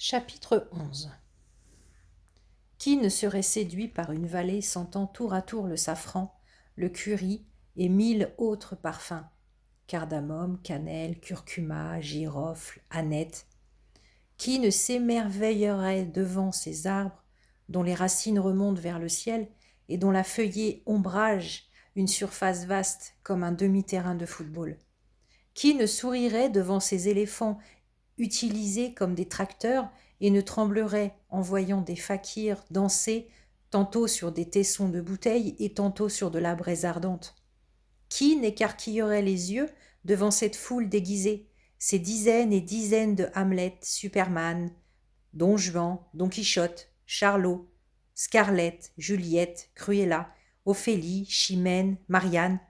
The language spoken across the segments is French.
Chapitre 11. Qui ne serait séduit par une vallée sentant tour à tour le safran, le curry et 1000 autres parfums, cardamome, cannelle, curcuma, girofle, aneth. Qui ne s'émerveillerait devant ces arbres dont les racines remontent vers le ciel et dont la feuillée ombrage une surface vaste comme un demi-terrain de football? Qui ne sourirait devant ces éléphants utilisés comme des tracteurs et ne tremblerait en voyant des fakirs danser tantôt sur des tessons de bouteilles et tantôt sur de la braise ardente? Qui n'écarquillerait les yeux devant cette foule déguisée, ces dizaines et dizaines de Hamlet, Superman, Don Juan, Don Quichotte, Charlot, Scarlett, Juliette, Cruella, Ophélie, Chimène, Marianne?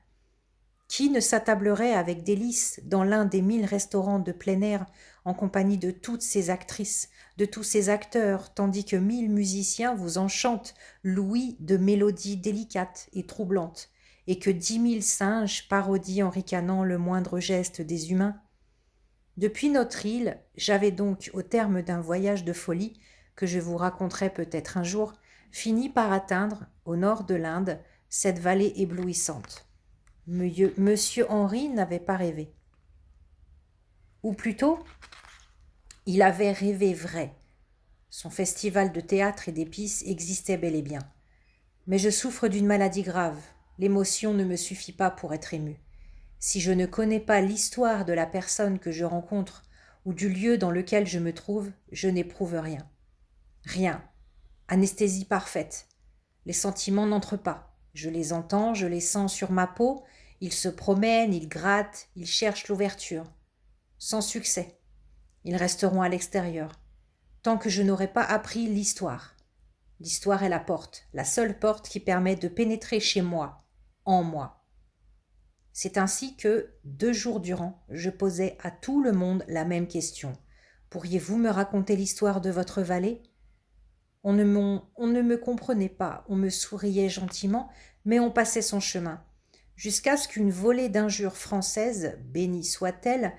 Qui ne s'attablerait avec délice dans l'un des 1000 restaurants de plein air en compagnie de toutes ces actrices, de tous ces acteurs, tandis que 1000 musiciens vous enchantent l'ouïe de mélodies délicates et troublantes, et que 10 000 singes parodient en ricanant le moindre geste des humains? Depuis notre île, j'avais donc, au terme d'un voyage de folie, que je vous raconterai peut-être un jour, fini par atteindre, au nord de l'Inde, cette vallée éblouissante. Monsieur Henri n'avait pas rêvé. Ou plutôt, il avait rêvé vrai. Son festival de théâtre et d'épices existait bel et bien. Mais je souffre d'une maladie grave. L'émotion ne me suffit pas pour être ému. Si je ne connais pas l'histoire de la personne que je rencontre ou du lieu dans lequel je me trouve, je n'éprouve rien. Rien. Anesthésie parfaite. Les sentiments n'entrent pas. Je les entends, je les sens sur ma peau. Ils se promènent, ils grattent, ils cherchent l'ouverture. Sans succès. Ils resteront à l'extérieur. Tant que je n'aurai pas appris l'histoire. L'histoire est la porte, la seule porte qui permet de pénétrer chez moi, en moi. C'est ainsi que, 2 jours durant, je posais à tout le monde la même question. Pourriez-vous me raconter l'histoire de votre vallée ? On ne me comprenait pas, on me souriait gentiment, mais on passait son chemin, jusqu'à ce qu'une volée d'injures françaises, bénie soit-elle,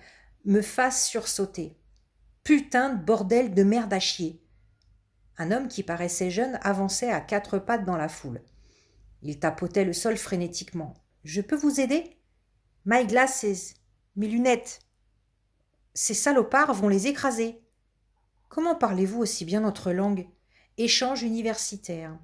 me fasse sursauter. Putain de bordel de merde à chier! Un homme qui paraissait jeune avançait à 4 pattes dans la foule. Il tapotait le sol frénétiquement. « Je peux vous aider ? My glasses, mes lunettes. Ces salopards vont les écraser. Comment parlez-vous aussi bien notre langue ? Échange universitaire. »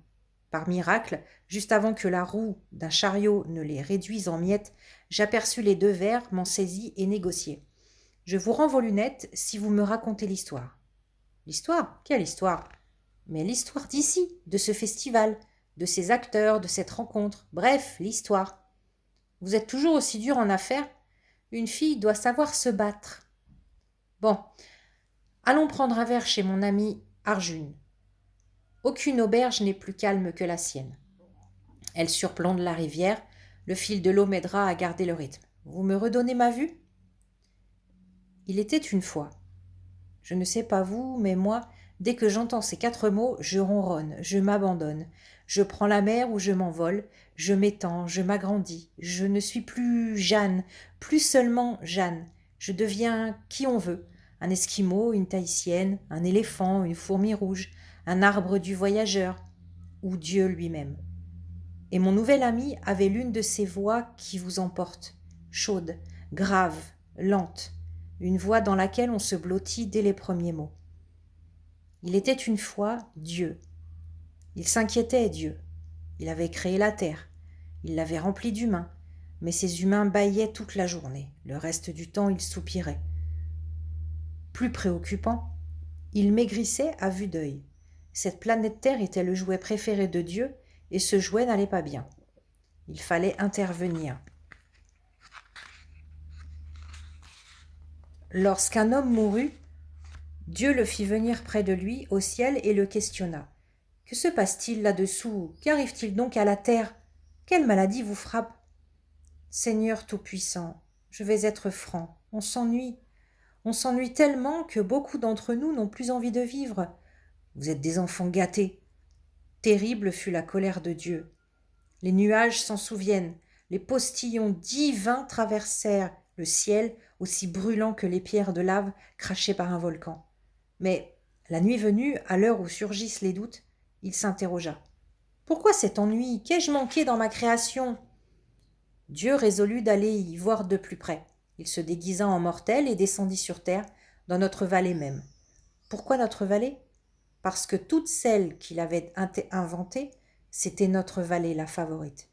Par miracle, juste avant que la roue d'un chariot ne les réduise en miettes, j'aperçus les 2 verres, m'en saisis et négociai. « Je vous rends vos lunettes si vous me racontez l'histoire. » « L'histoire ? Quelle histoire ? Mais l'histoire d'ici, de ce festival, de ces acteurs, de cette rencontre. Bref, l'histoire. Vous êtes toujours aussi dur en affaires ? Une fille doit savoir se battre. Bon, allons prendre un verre chez mon ami Arjun. Aucune auberge n'est plus calme que la sienne. Elle surplombe la rivière, le fil de l'eau m'aidera à garder le rythme. Vous me redonnez ma vue ? Il était une fois. Je ne sais pas vous, mais moi, dès que j'entends ces 4 mots, je ronronne, je m'abandonne. Je prends la mer ou je m'envole, je m'étends, je m'agrandis. Je ne suis plus Jeanne, plus seulement Jeanne. Je deviens qui on veut. Un esquimau, une tahitienne, un éléphant, une fourmi rouge, un arbre du voyageur, ou Dieu lui-même. Et mon nouvel ami avait l'une de ces voix qui vous emportent, chaude, grave, lente, une voix dans laquelle on se blottit dès les premiers mots. Il était une fois Dieu. Il s'inquiétait, Dieu. Il avait créé la terre. Il l'avait remplie d'humains. Mais ces humains bâillaient toute la journée. Le reste du temps, ils soupiraient. Plus préoccupant, il maigrissait à vue d'œil. Cette planète Terre était le jouet préféré de Dieu, et ce jouet n'allait pas bien. Il fallait intervenir. Lorsqu'un homme mourut, Dieu le fit venir près de lui au ciel et le questionna. « Que se passe-t-il là-dessous ? Qu'arrive-t-il donc à la terre ? Quelle maladie vous frappe ? » Seigneur Tout-Puissant, je vais être franc, on s'ennuie. On s'ennuie tellement que beaucoup d'entre nous n'ont plus envie de vivre. Vous êtes des enfants gâtés. Terrible fut la colère de Dieu. Les nuages s'en souviennent. Les postillons divins traversèrent le ciel aussi brûlant que les pierres de lave crachées par un volcan. Mais La nuit venue, à l'heure où surgissent les doutes, il s'interrogea. Pourquoi cet ennui? Qu'ai-je manqué dans ma création? Dieu résolut d'aller y voir de plus près. Il se déguisa en mortel et descendit sur terre, dans notre vallée même. Pourquoi notre vallée? Parce que toutes celles qu'il avait inventées, c'était notre vallée la favorite.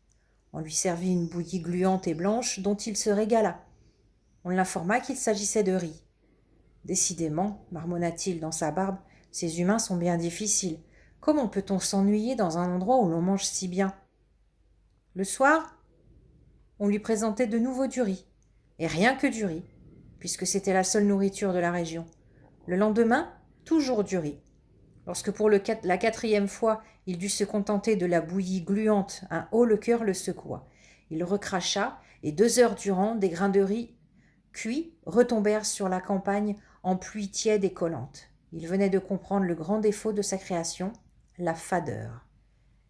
On lui servit une bouillie gluante et blanche dont il se régala. On l'informa qu'il s'agissait de riz. Décidément, marmonna-t-il dans sa barbe, ces humains sont bien difficiles. Comment peut-on s'ennuyer dans un endroit où l'on mange si bien? Le soir, on lui présentait de nouveau du riz, et rien que du riz, puisque c'était la seule nourriture de la région. Le lendemain, toujours du riz. Lorsque pour la 4e fois, il dut se contenter de la bouillie gluante, un haut le cœur le secoua. Il recracha, et 2 heures durant, des grains de riz cuits retombèrent sur la campagne en pluie tiède et collante. Il venait de comprendre le grand défaut de sa création, la fadeur.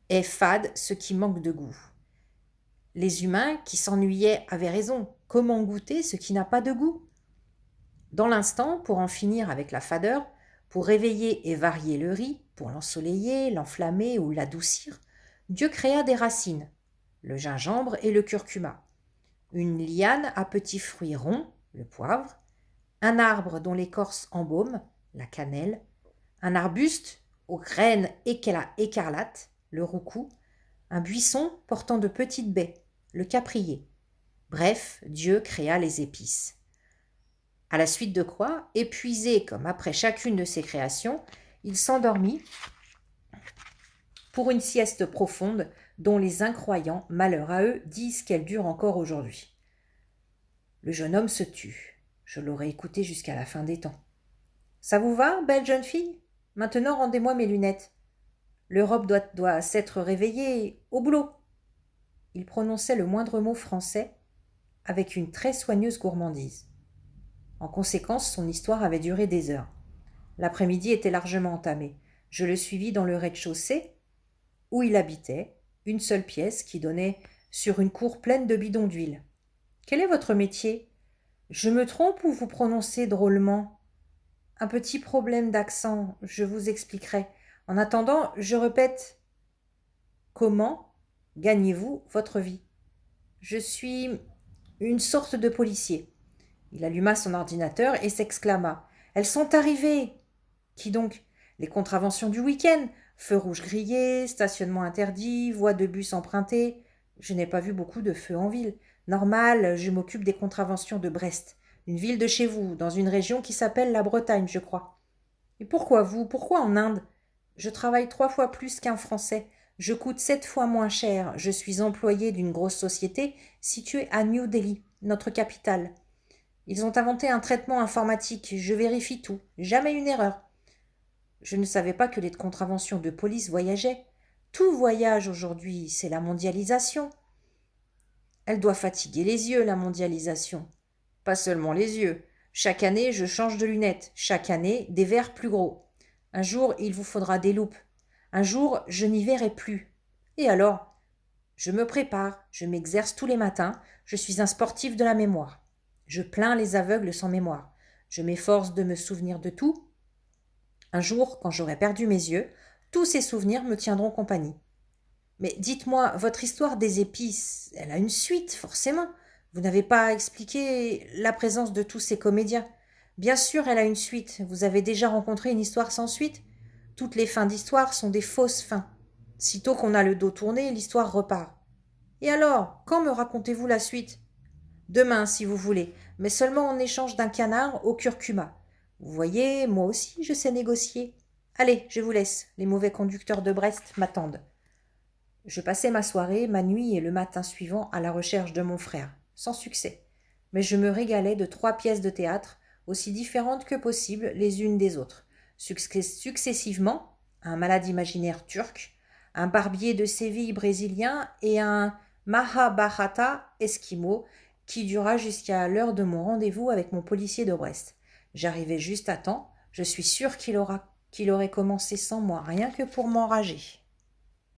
Est fade ce qui manque de goût. Les humains qui s'ennuyaient avaient raison. Comment goûter ce qui n'a pas de goût? Dans l'instant, pour en finir avec la fadeur, pour réveiller et varier le riz, pour l'ensoleiller, l'enflammer ou l'adoucir, Dieu créa des racines, le gingembre et le curcuma, une liane à petits fruits ronds, le poivre, un arbre dont l'écorce embaume, la cannelle, un arbuste aux graines écarlates, le roucou, un buisson portant de petites baies, le caprier. Bref, Dieu créa les épices. À la suite de quoi, épuisé comme après chacune de ses créations, il s'endormit pour une sieste profonde dont les incroyants, malheur à eux, disent qu'elle dure encore aujourd'hui. Le jeune homme se tut. Je l'aurais écouté jusqu'à la fin des temps. Ça vous va, belle jeune fille? Maintenant, rendez-moi mes lunettes. L'Europe doit s'être réveillée au boulot. Il prononçait le moindre mot français avec une très soigneuse gourmandise. En conséquence, son histoire avait duré des heures. L'après-midi était largement entamé. Je le suivis dans le rez-de-chaussée, où il habitait, une seule pièce qui donnait sur une cour pleine de bidons d'huile. Quel est votre métier? Je me trompe ou vous prononcez drôlement? Un petit problème d'accent, je vous expliquerai. En attendant, je répète. Comment gagnez-vous votre vie? Je suis une sorte de policier. Il alluma son ordinateur et s'exclama. Elles sont arrivées. Qui donc? Les contraventions du week-end. Feux rouges grillés, stationnement interdit, voies de bus empruntées. Je n'ai pas vu beaucoup de feux en ville. Normal, je m'occupe des contraventions de Brest, une ville de chez vous, dans une région qui s'appelle la Bretagne, je crois. Et pourquoi vous? Pourquoi en Inde? Je travaille 3 fois plus qu'un Français. Je coûte 7 fois moins cher. Je suis employé d'une grosse société située à New Delhi, notre capitale. Ils ont inventé un traitement informatique. Je vérifie tout. Jamais une erreur. Je ne savais pas que les contraventions de police voyageaient. Tout voyage aujourd'hui, c'est la mondialisation. Elle doit fatiguer les yeux, la mondialisation. Pas seulement les yeux. Chaque année, je change de lunettes. Chaque année, des verres plus gros. Un jour, il vous faudra des loupes. Un jour, je n'y verrai plus. Et alors? Je me prépare, je m'exerce tous les matins, je suis un sportif de la mémoire. Je plains les aveugles sans mémoire. Je m'efforce de me souvenir de tout. Un jour, quand j'aurai perdu mes yeux, tous ces souvenirs me tiendront compagnie. Mais dites-moi, votre histoire des épices, elle a une suite, forcément. Vous n'avez pas expliqué la présence de tous ces comédiens. Bien sûr, elle a une suite. Vous avez déjà rencontré une histoire sans suite? Toutes les fins d'histoire sont des fausses fins. Sitôt qu'on a le dos tourné, l'histoire repart. Et alors, quand me racontez-vous la suite? Demain, si vous voulez, mais seulement en échange d'un canard au curcuma. Vous voyez, moi aussi, je sais négocier. Allez, je vous laisse. Les mauvais conducteurs de Brest m'attendent. Je passai ma soirée, ma nuit et le matin suivant à la recherche de mon frère, sans succès. Mais je me régalais de 3 pièces de théâtre, aussi différentes que possible les unes des autres. Successivement, un malade imaginaire turc, un barbier de Séville brésilien et un Mahabharata esquimau qui dura jusqu'à l'heure de mon rendez-vous avec mon policier de Brest. J'arrivai juste à temps, je suis sûre qu'il aurait commencé sans moi, rien que pour m'enrager.